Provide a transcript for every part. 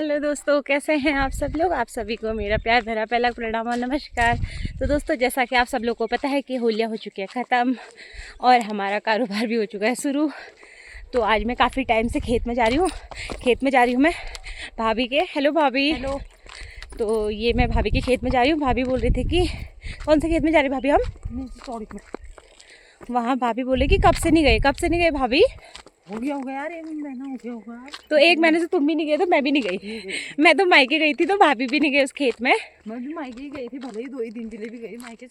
Hello दोस्तों, कैसे हैं आप सब लोग। आप सभी को मेरा प्यार भरा पहला प्रणाम और नमस्कार। तो दोस्तों, जैसा कि आप सब लोग को पता है कि होलियाँ हो चुकी है ख़त्म और हमारा कारोबार भी हो चुका है शुरू। तो आज मैं काफ़ी टाइम से खेत में जा रही हूँ मैं भाभी के। हेलो भाभी। हेलो। तो ये मैं भाभी के खेत में जा रही हूँ। भाभी बोल रही थी कि कौन से खेत में जा रही भाभी हम? वहाँ भाभी बोले कि कब से नहीं गए भाभी? हो गया यार, 1 महीना हो गया होगा। तो 1 महीने से तुम भी नहीं गए तो मैं भी नहीं गई। मैं तो मायके गई थी तो भाभी भी नहीं गई उस खेत में। मैं भी मायके ही गई थी, भले ही 2 ही दिन के लिए भी गई। मायके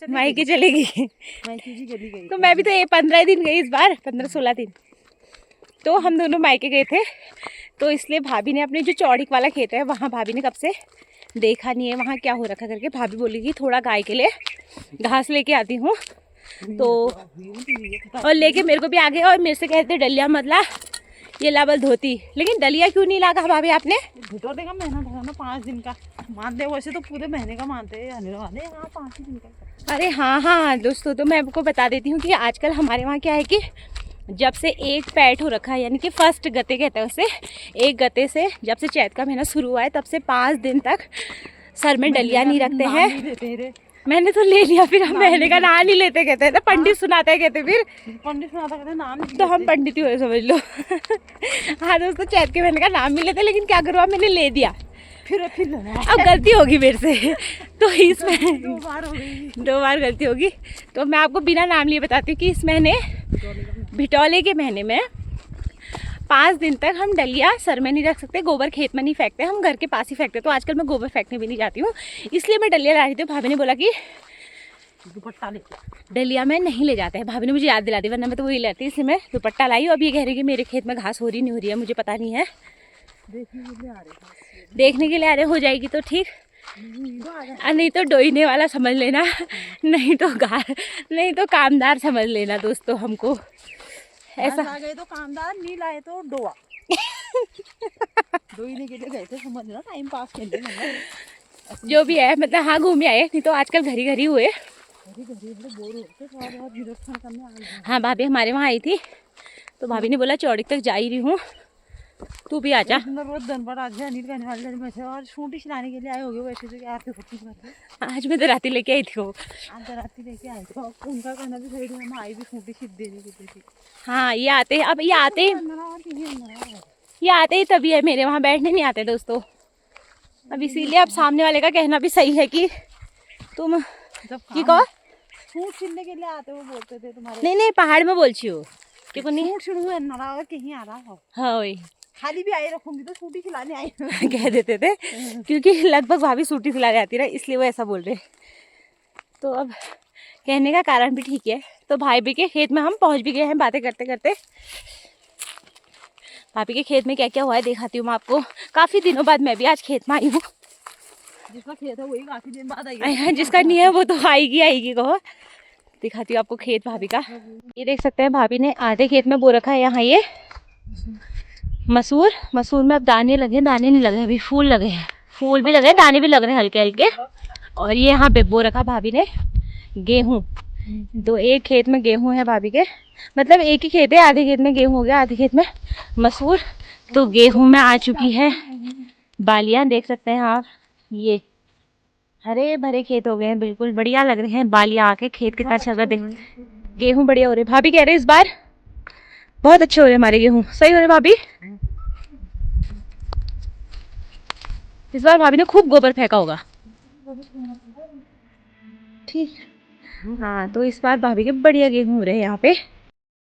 चली गई मायके जी गली गई। तो मैं भी तो 15 दिन गई इस बार, 15-16 दिन। तो हम दोनों मायके गए थे। तो इसलिए भाभी ने अपने जो चौड़िक वाला खेत है वहाँ भाभी ने कब से देखा नहीं है वहाँ क्या हो रखा करके। भाभी बोली कि थोड़ा गाय के लिए घास लेके आती हूँ। तो और लेके मेरे को भी आ गए और मेरे से कहते डलिया मतला ये लावल धोती। लेकिन डलिया क्यों नहीं लागा भाभी आपने? भिटोरने का महीना था ना, 5 दिन का मानते हैं। वैसे तो पूरे महीने का मानते हैं आने वाले, यहाँ 5 ही दिन का। अरे हाँ दोस्तों, तो मैं आपको बता देती हूँ कि आजकल हमारे वहाँ क्या है कि जब से एक पैठ हो रखा है, यानी कि फर्स्ट गते कहते हैं उसे, एक गते से जब से चैत का महीना शुरू हुआ है तब से 5 दिन तक सर में डलिया नहीं रखते हैं। मैंने तो ले लिया, फिर हम महीने का नाम नहीं लेते कहते हैं। तो पंडित सुनाते हैं कहते, फिर पंडित सुनाता कहते नाम तो हम पंडित ही हुए समझ लो। हाँ दोस्तों, चैत के महीने का नाम नहीं लेते, लेकिन क्या करूँ मैंने ले दिया। फिर अब गलती होगी मेरे से। तो इसमें 2 बार हो गई, 2 बार गलती होगी। तो मैं आपको बिना नाम लिए बताती हूँ कि इस महीने भिटौले के महीने में 5 दिन तक हम डलिया सर में नहीं रख सकते, गोबर खेत में नहीं फेंकते, हम घर के पास ही फेंकते। तो आजकल मैं गोबर फेंकने भी नहीं जाती हूँ, इसलिए मैं डलिया ला रही थी। भाभी ने बोला कि दुपट्टा ले डलिया में नहीं ले जाते हैं। भाभी ने मुझे याद दिला दी, वरना मैं तो वही लेती। इसलिए मैं दुपट्टा लाई। अब ये कह रही कि मेरे खेत में घास हो रही नहीं हो रही है, मुझे पता नहीं है। देखने के लिए आ रहे, हो जाएगी तो ठीक, नहीं तो डोईने वाला समझ लेना, नहीं तो कामदार समझ लेना दोस्तों हमको। ऐसा आ गए तो कामदार, नहीं लाए तो डोआ। डोईने के लिए गए थे, समझ लो, टाइम पास के लिए। जो भी है, मतलब हाँ घूम आए, नहीं तो आजकल घरी हुए। बोर होते बहुत निरीक्षण करने आ गए। हाँ भाभी हमारे वहाँ आई थी, तो भाभी ने बोला चौड़िक तक जा ही रही हूँ, तू भी आजा। रोज दिन भर आज अनिल कहने वाले में से और छूटी खिलाने के लिए आए होगे। वैसे तो यार आज मैं तो राती लेके आई थी वो। आज राती लेके आई थी, उनका कहना भी सही है, हम आई भी छूटी खिद देने की थी। हाँ ये आते, अब ये आते ही तभी है, मेरे वहाँ बैठने नहीं आते दोस्तों। अब इसीलिए अब सामने वाले का कहना भी सही है कि तुम की कहो सूट सिलने के लिए आते, वो बोलते थे तुम्हारे। नहीं पहाड़ में बोल छी हो कि को नहीं शुरू है नारा कहीं आ रहा हो। हाँ वही खाली भी आई रखूंगी तो सूटी खिलाने आई। कह देते थे, क्योंकि लगभग भाभी सूटी खिला जाती रहा, इसलिए वो ऐसा बोल रहे। तो अब कहने का कारण भी ठीक है। तो भाई भी के खेत में हम पहुंच भी गए हैं बातें करते करते। भाभी के खेत में क्या क्या हुआ है दिखाती हूँ मैं आपको। काफ़ी दिनों बाद मैं भी आज खेत में आई हूँ। जिसका खेत है वही काफ़ी दिन बाद आई, जिसका नहीं है वो तो आएगी कहो। दिखाती हूँ आपको खेत भाभी का। ये देख सकते हैं भाभी ने आधे खेत में बो रखा है। यहाँ ये मसूर में अब दाने लगे, दाने नहीं लगे अभी, फूल लगे हैं। फूल भी लगे, दाने भी लग रहे हैं हल्के हल्के। और ये यहाँ पे बो रखा भाभी ने गेहूँ। तो एक खेत में गेहूँ है भाभी के, मतलब एक ही खेत है, आधे खेत में गेहूँ हो गया, आधे खेत में मसूर। तो गेहूँ में आ चुकी है बालियाँ, देख सकते हैं आप। ये हरे भरे खेत हो गए हैं, बिल्कुल बढ़िया लग रहे हैं बालियाँ आके। खेत कितना अच्छा लग रहा है, गेहूँ बढ़िया हो रहे। भाभी कह रहे इस बार बहुत अच्छे हो रहे हमारे गेहूँ। सही हो रहे भाभी? इस बार भाभी ने खूब गोबर फेंका होगा, ठीक। हाँ तो इस बार भाभी के बढ़िया गेहूँ हो रहे हैं यहाँ पे।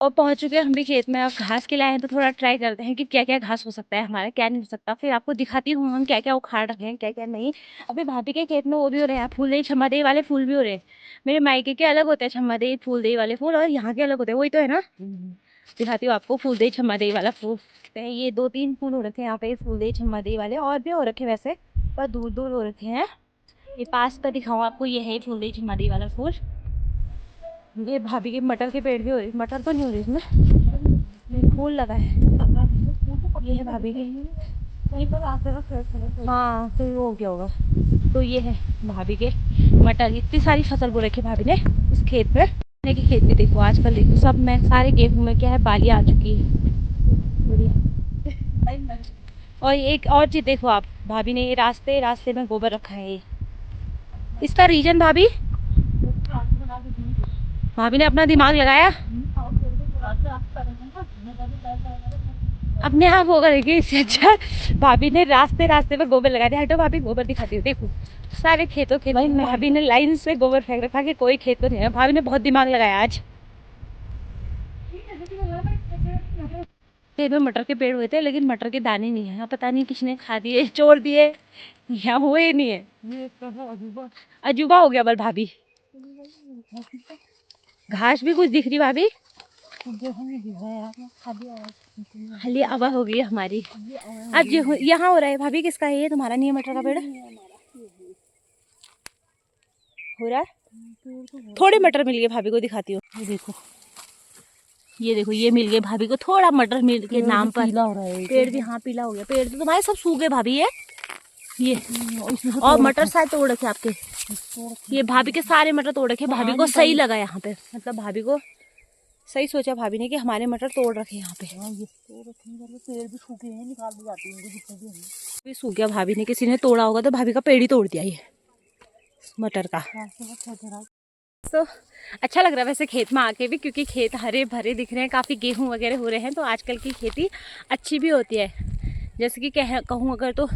और पहुंच चुके हैं हम भी खेत में। अब घास के लाए हैं तो थोड़ा ट्राई करते हैं कि क्या क्या घास हो सकता है हमारा, क्या नहीं हो सकता। फिर आपको दिखाती हूँ हम क्या क्या उखाड़ रखे हैं, क्या क्या नहीं। अभी भाभी के खेत में वो भी हो रहे हैं फूलदेई छम्मादेई वाले फूल भी हो रहे हैं। मेरे मायके के अलग होते हैं छम्मादेई फूलदेई वाले फूल, और यहाँ के अलग होते हैं, वही तो है ना। दिखाती हूँ आपको फूलदेई छम्मादेई वाला फूल। ये 2-3 फूल हो रखे हैं यहाँ पे फूलदेई छम्मादेई वाले, और भी हो रखे वैसे, पर दूर दूर हो रखे हैं। ये पास पर दिखाऊँ आपको, ये है फूलदेई छम्मादेई वाला फूल। ये भाभी के मटर के पेड़ भी हो रही, मटर तो नहीं हो रही इसमें, फूल लगा है। ये है भाभी के, हाँ फिर वो क्या होगा। तो ये है भाभी के मटर। इतनी सारी फसल बो रखी भाभी ने इस खेत पे। के खेत में देखो आजकल, देखो सब में सारे गेहूं में क्या है बालियाँ आ चुकी है। और एक और चीज देखो आप, भाभी ने ये रास्ते में गोबर रखा है। इसका रीजन भाभी ने अपना दिमाग लगाया, अपने आप होगा। देखिए इससे अच्छा भाभी ने रास्ते में गोबर लगा दिया। हटो भाभी, गोबर दिखाती हूँ। देखो सारे खेतों के भाभी ने लाइन से गोबर फेंक रखा कि कोई खेत पर नहीं है। भाभी ने बहुत दिमाग लगाया आज। खेत में मटर के पेड़ हुए थे, लेकिन मटर के दाने नहीं है। पता नहीं किसने खा दिए, चोर दिए, या हुए नहीं है। अजूबा हो गया। बल भाभी घास भी कुछ दिख रही भाभी, खाली हवा हो गई हमारी। अब यहाँ हो रहा है भाभी, किसका है ये? तुम्हारा नहीं है मटर का पेड़? हो रहा है। थोड़े मटर मिल गए भाभी को, दिखाती हूँ। ये देखो ये मिल गए भाभी को थोड़ा मटर मिल के नाम पर। पेड़ भी हाँ पीला हो गया। पेड़ तो तुम्हारे सब सूख गए भाभी। ये और मटर शायद तोड़ रखे आपके। ये भाभी के सारे मटर तोड़ रखे। भाभी को सही लगा यहाँ पे, मतलब भाभी को सही सोचा भाभी ने कि हमारे मटर तोड़ रखे यहाँ पे। पेड़ भी सूखे हैं, निकाल दी जाती है जितने भी सूख गया। भाभी ने किसी ने तोड़ा होगा तो भाभी का पेड़ ही तोड़ दिया ये मटर का। तो अच्छा लग रहा है वैसे खेत में आके भी, क्योंकि खेत हरे भरे दिख रहे हैं, काफ़ी गेहूं वगैरह हो रहे हैं। तो आजकल की खेती अच्छी भी होती है। जैसे कि कहूँ अगर तो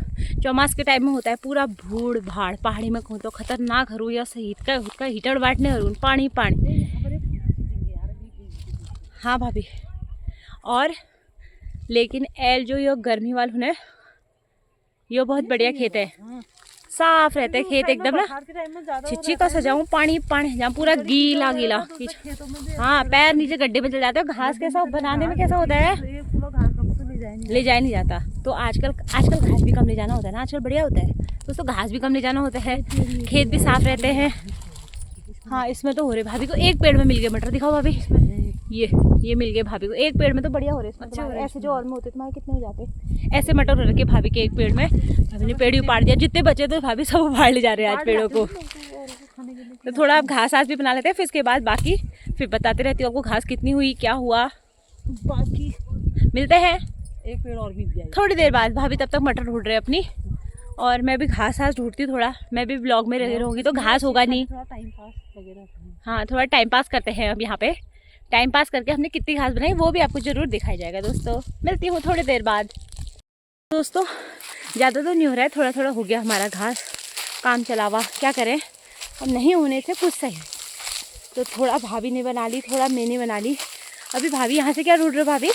चौमास के टाइम में होता है पूरा भूड़ भाड़। पहाड़ी में कहूँ तो खतरनाक हरू या सहित का हीटर बांटने हरू पानी पानी। हाँ भाभी। और लेकिन एल जो ये गर्मी वालों ने, ये बहुत बढ़िया खेत है, साफ रहते हैं खेत एकदम ना। छिच्ची का सजाऊं पानी पानी जहाँ पूरा गीला गीला। हाँ पैर नीचे गड्ढे में चल जाते हैं। घास कैसा बनाने में कैसा होता है, ले जाया नहीं जाता। तो आजकल घास भी कम ले जाना होता है ना, आजकल बढ़िया होता है दोस्तों। घास भी कम ले जाना होता है, खेत भी साफ रहते हैं। हाँ इसमें तो हो रहे भाभी को। एक पेड़ में मिल गए मटर, दिखाओ भाभी। ये मिल गए भाभी को एक पेड़ में, तो बढ़िया हो रहे इसमें। अच्छा ऐसे जो और में होते तुम्हारे कितने हो जाते। ऐसे मटर हो रखे भाभी के एक पेड़ में। भाभी ने पेड़ ही उपाड़ दिया। जितने बचे तो भाभी सब उपाड़ ले जा रहे हैं आज पेड़ों को। तो थोड़ा आप घास भी बना लेते हैं, फिर इसके बाद बाकी फिर बताते रहती हूँ आपको घास कितनी हुई, क्या हुआ। बाकी मिलते हैं एक पेड़ और मिल जाएगा थोड़ी देर बाद। भाभी तब तक मटर ढूंढ रहे हैं अपनी, और मैं भी घास ढूंढती हूँ थोड़ा। मैं भी ब्लॉग में लगे रहूँगी तो घास होगा नहीं। हाँ थोड़ा टाइम पास करते हैं अब यहाँ पे। टाइम पास करके हमने कितनी घास बनाई वो भी आपको जरूर दिखाई जाएगा दोस्तों। मिलती हूँ थोड़ी देर बाद। दोस्तों ज़्यादा तो नहीं हो रहा है, थोड़ा थोड़ा हो गया हमारा घास। काम चलावा क्या करें, अब नहीं होने से कुछ सही। तो थोड़ा भाभी ने बना ली, थोड़ा मैंने बना ली। अभी भाभी यहाँ से क्या ढूंढ रहे हो भाभी?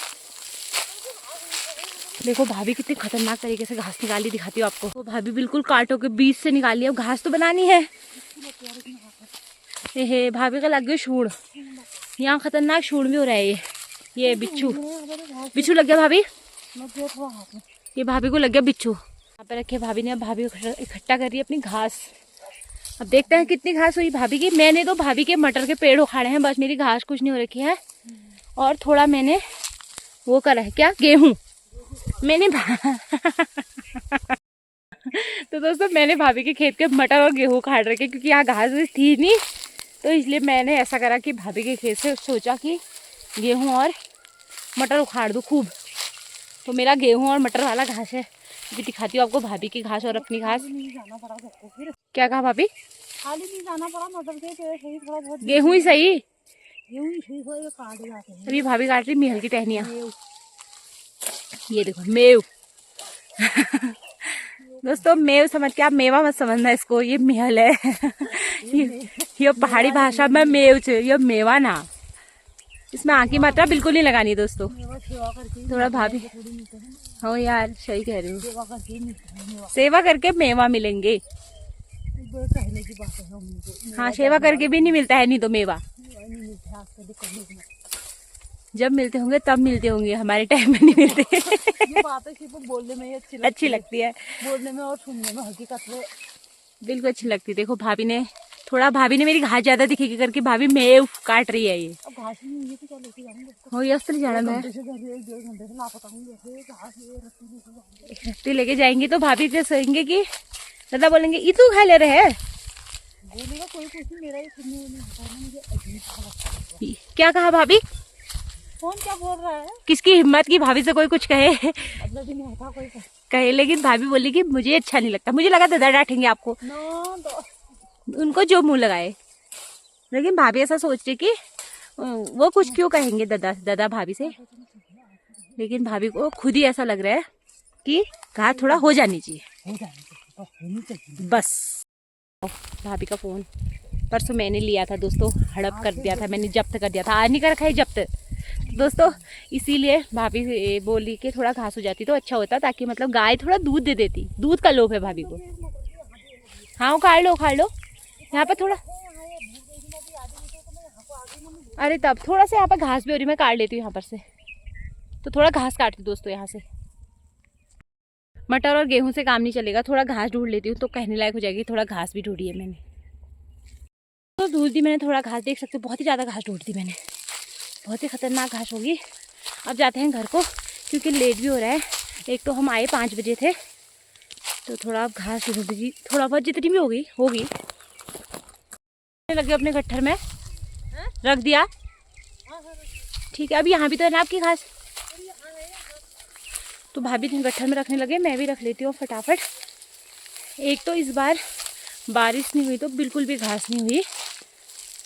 देखो भाभी कितनी खतरनाक तरीके से घास निकाली, दिखाती हूँ आपको। तो भाभी बिल्कुल कांटों के बीच से निकाली। अब घास तो बनानी है। हे भाभी का लग गया शूड़। यहाँ खतरनाक शूड़ भी हो रहा है। ये बिच्छू लग गया भाभी। ये भाभी को लग गया बिच्छू। यहाँ पे रखे भाभी ने। अब भाभी इकट्ठा कर रही है अपनी घास। अब देखते हैं कितनी घास हुई भाभी की। मैंने तो भाभी के मटर के पेड़ उखाड़े हैं, बस मेरी घास कुछ नहीं हो रखी है। और थोड़ा मैंने वो करा है, क्या गेहूं मैंने तो दोस्तों मैंने भाभी के खेत के मटर और गेहूं उखाड़ रखे, क्योंकि यहाँ घास थी नहीं। तो इसलिए मैंने ऐसा करा कि भाभी के खेत से सोचा कि गेहूं और मटर उखाड़ दूँ खूब। तो मेरा गेहूं और मटर वाला घास है। अभी दिखाती हूँ आपको भाभी की घास और अपनी घास। क्या कहा भाभी? खाली नहीं जाना पड़ा, मटर के सही थोड़ा बहुत गेहूं ही सही। काट जाते हैं। अभी भाभी काट रही मेहल की टहनियाँ। ये देखो मेव दोस्तों मेव समझ के आप मेवा मत समझना इसको, ये मेहल है ये पहाड़ी भाषा में मेव छे, ये मेवा ना। इसमें आँख की मात्रा बिल्कुल नहीं लगानी दोस्तों। थोड़ा भाभी हो यार, सही कह रही हूँ। सेवा करके मेवा मिलेंगे। हाँ सेवा करके भी नहीं मिलता है, नहीं तो मेवा जब मिलते होंगे तब मिलते होंगे, हमारे टाइम में नहीं मिलते। ये बात है सिर्फ बोलने में अच्छी लगती है, बोलने में और सुनने में हकीकत में बिल्कुल अच्छी लगती है। देखो भाभी ने मेरी घास ज्यादा दिखेगी करके भाभी मेव काट रही है। ये अब घास नहीं है तो क्या लेके जाऊंगा? हो यस्त नहीं जाना मैं, 1-1.5 घंटे से लापता हूँ। रस्ते लेके जाएंगे तो भाभी से सोएंगे कि दादा बोलेंगे इतू खा ले रहे है। बोलेगा कोई कुछ नहीं, मेरा ही सुनने में होता है, मुझे अजीब सा लगता है। क्या कहा भाभी? कौन क्या बोल रहा है? किसकी हिम्मत की भाभी से कोई कुछ कहे? मतलब नहीं होता कोई कहे, लेकिन भाभी बोली कि मुझे अच्छा नहीं लगता। मुझे लगा दादा डांटेंगे आपको, उनको जो मुंह लगाए। लेकिन भाभी ऐसा सोच रही कि वो कुछ क्यों कहेंगे दादा भाभी से। लेकिन भाभी को खुद ही ऐसा लग रहा है कि घास थोड़ा हो जानी चाहिए, बस। भाभी का फोन परसों मैंने लिया था दोस्तों, हड़प कर दिया था मैंने, जब्त कर दिया था। आज नहीं कर रखा है जब्त दोस्तों। इसीलिए भाभी बोली कि थोड़ा घास हो जाती तो अच्छा होता, ताकि मतलब गाय थोड़ा दूध दे देती। दूध का लोभ है भाभी को। हाँ उखाड़ लो यहाँ पे थोड़ा। अरे तब थोड़ा सा यहाँ पर घास भी हो रही, मैं काट लेती हूँ यहाँ पर से। तो थोड़ा घास काटती हूँ दोस्तों यहाँ से। मटर और गेहूं से काम नहीं चलेगा, थोड़ा घास ढूंढ लेती हूँ तो कहने लायक हो जाएगी। थोड़ा घास भी ढूंढी है मैंने, तो ढूंढ दी मैंने थोड़ा घास। देख सकते हो बहुत ही ज़्यादा घास ढूंढ दी मैंने, बहुत ही खतरनाक घास होगी। अब जाते हैं घर को क्योंकि लेट भी हो रहा है। एक तो हम आए 5 बजे थे, तो थोड़ा अब घास ढूंढ दी, थोड़ा बहुत जितनी भी होगी। लगे अपने गट्ठर में रख दिया, ठीक है। अब यहाँ भी तो है ना आपकी घास, तो भाभी गट्ठर में रखने लगे, मैं भी रख लेती हूँ फटाफट। एक तो इस बार बारिश नहीं हुई तो बिल्कुल भी घास नहीं हुई।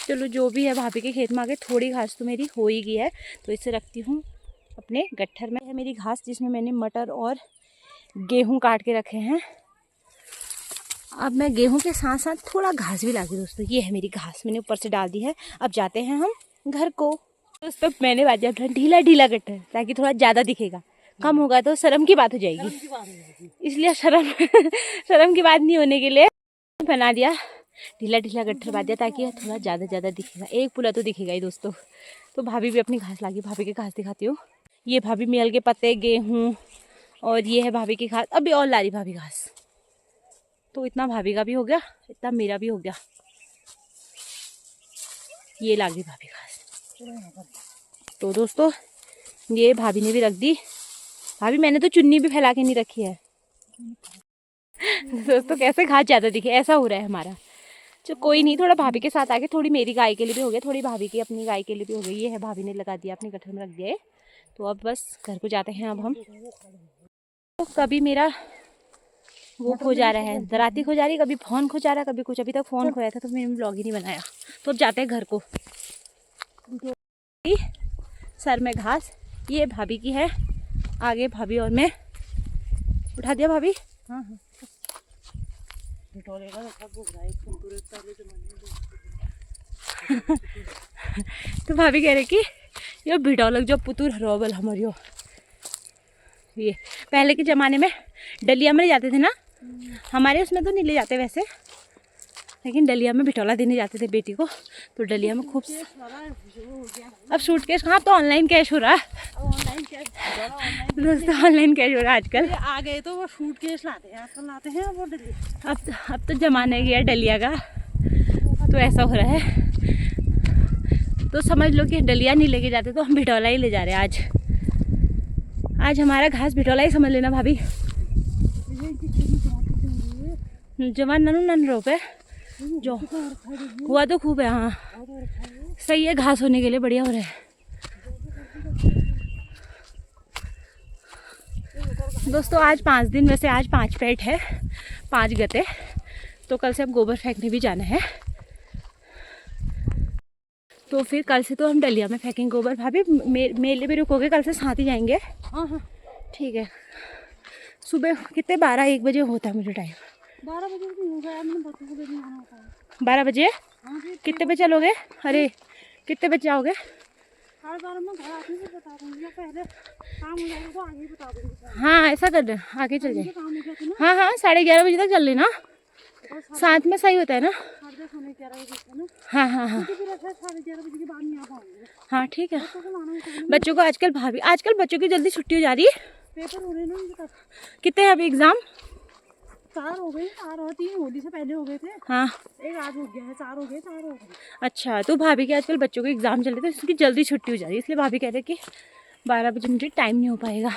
चलो जो भी है, भाभी के खेत में आके थोड़ी घास तो मेरी हो ही गई है, तो इसे रखती हूँ अपने गट्ठर में। है मेरी घास जिसमें मैंने मटर और गेहूं काट के रखे हैं। अब मैं गेहूं के साथ साथ थोड़ा घास भी ला दी दोस्तों। ये है मेरी घास, मैंने ऊपर से डाल दी है। अब जाते हैं हम घर को। दोस्तों मैंने बाजा ढीला ढीला गट्ठर, ताकि थोड़ा ज़्यादा दिखेगा। कम होगा तो शर्म की बात हो जाएगी, इसलिए शर्म की बात नहीं होने के लिए बना दिया। ढीला ढीला गट्ठर बांध दिया ताकि थोड़ा ज़्यादा दिखेगा। एक पुला तो दिखेगा ही दोस्तों। तो भाभी भी अपनी घास लागी, भाभी की घास दिखाती हूँ। ये भाभी मेल के पत्ते, गेहूँ, और ये है भाभी की घास। अभी और ला रही भाभी घास, तो इतना भाभी का भी हो गया, इतना मेरा भी हो गया। ये ला गई भाभी घास। तो दोस्तों ये भाभी ने भी रख दी। भाभी मैंने तो चुन्नी भी फैला के नहीं रखी है दोस्तों, कैसे घास ज़्यादा दिखे, ऐसा हो रहा है हमारा। तो कोई नहीं, थोड़ा भाभी के साथ आके थोड़ी मेरी गाय के लिए भी हो गया, थोड़ी भाभी की अपनी गाय के लिए भी हो गई। ये है भाभी ने लगा दिया, अपने गट्ठर में रख दिया है। तो अब बस घर को जाते हैं अब हम। तो कभी मेरा वो खो जा रहा है, दराती खो जा रही, कभी फ़ोन खो जा रहा है, कभी कुछ। अभी तक फ़ोन खोया था तो मैंने ब्लॉग ही नहीं बनाया। तो अब जाते हैं घर को। सर में घास ये भाभी की है, आगे भाभी और मैं। उठा दिया भाभी। हाँ तो भाभी कह रहे कि ये भिटौलक जो पुतुर हरोबल हमारियो। ये पहले के ज़माने में डलिया में ले जाते थे ना, हमारे उसमें तो नहीं ले जाते वैसे, लेकिन डलिया में भिटौला देने जाते थे बेटी को। तो डलिया में खूब। अब सूटकेस कहाँ, तो ऑनलाइन कैश हो रहा है दोस्तों, ऑनलाइन कैश हो रहा है आजकल। आ गए तो वो सूटकेस लाते हैं आजकल, लाते हैं वो डलिया। अब तो जमाना गया डलिया का, तो ऐसा हो रहा है। तो समझ लो कि डलिया नहीं लेके जाते तो हम भिटौला ही ले जा रहे हैं आज हमारा घास भिटौला ही समझ लेना भाभी। जवान नन रोपे जो हुआ तो खूब है। हाँ सही है, घास होने के लिए बढ़िया हो रहा है दोस्तों। आज 5 दिन, वैसे आज 5 पेट है, 5 गते। तो कल से अब गोबर फेंकने भी जाना है, तो फिर कल से तो हम डलिया में फेंकेंगे गोबर। भाभी मेले भी रुकोगे कल से, साथ ही जाएंगे। हाँ ठीक है। सुबह कितने 12-1 बजे होता है मुझे टाइम। 12 बजे भी हो गया, मैंने बच्चों को लेने आना होता है। 12 बजे? हाँ जी। कितने बजे चलोगे? अरे कितने बजे आओगे? 12:30 में घर आती हूँ, बता दूँगी। पहले काम हो जाएगा तो आगे बता दूँगी। हाँ ऐसा कर दे, आगे चल जाए। काम हो गया था ना। हाँ 11:30 बजे तक चल लेना, साथ में सही होता है ना। 11:30 बजे ना। हाँ फिर ऐसा 11:30 बजे के बाद नहीं आ पाऊंगी। हाँ ठीक है। बच्चों को लाना होता है। बच्चों को आजकल बच्चों की जल्दी छुट्टी हो जा रही है। पेपर हो रहे हैं ना उनके पास। कितने हैं अभी एग्जाम? 4 हो गए, 4 और 3 होली से पहले हो गए थे। हाँ एक आज हो गया है, 4 हो गए। अच्छा, तो भाभी के आजकल बच्चों को एग्जाम चल रहे थे, इसकी जल्दी छुट्टी हो जा रही है, इसलिए भाभी कह रहे कि 12 बजे मुझे टाइम नहीं हो पाएगा।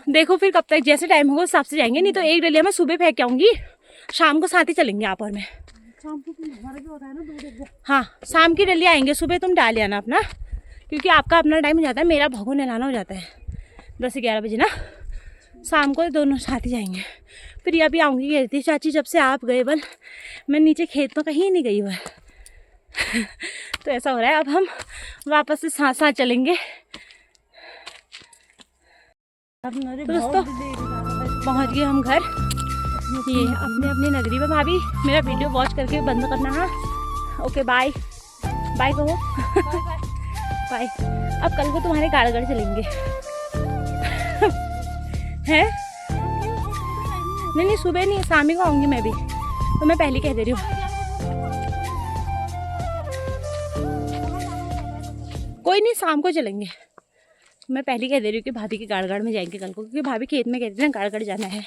देखो फिर कब तक जैसे टाइम होगा उस हिसाब से जाएंगे, नहीं तो एक डलिया मैं सुबह फेंक के आऊँगी, शाम को साथ ही चलेंगे आप और मैं। शाम को हमारा भी होता है ना 2 बजे। हाँ शाम की डलिया आएंगे, सुबह तुम डाल आना अपना, क्योंकि आपका अपना टाइम हो जाता है, मेरा भगो नहलाना हो जाता है 10 से 11 बजे ना। शाम को दोनों साथ ही जाएंगे। प्रिया भी आऊँगी कह रही थी, चाची जब से आप गए बल मैं नीचे खेत में कहीं नहीं गई हुआ तो ऐसा हो रहा है अब हम वापस से साथ साथ चलेंगे। तो दोस्तों पहुँच गए हम घर, ये अपने अपनी नगरी में। भाभी मेरा वीडियो वॉच करके बंद करना। हाँ ओके बाय बाय कहो बाय। अब कल को तुम्हारे कारगढ़ चलेंगे हैं? नहीं सुबह नहीं, शाम ही को आऊँगी मैं भी, तो मैं पहले कह दे रही हूँ। कोई नहीं शाम को चलेंगे, मैं पहले कह दे रही हूँ कि भाभी के कारगढ़ में जाएंगे कल को, क्योंकि भाभी खेत में कहती है ना कारगढ़ जाना है।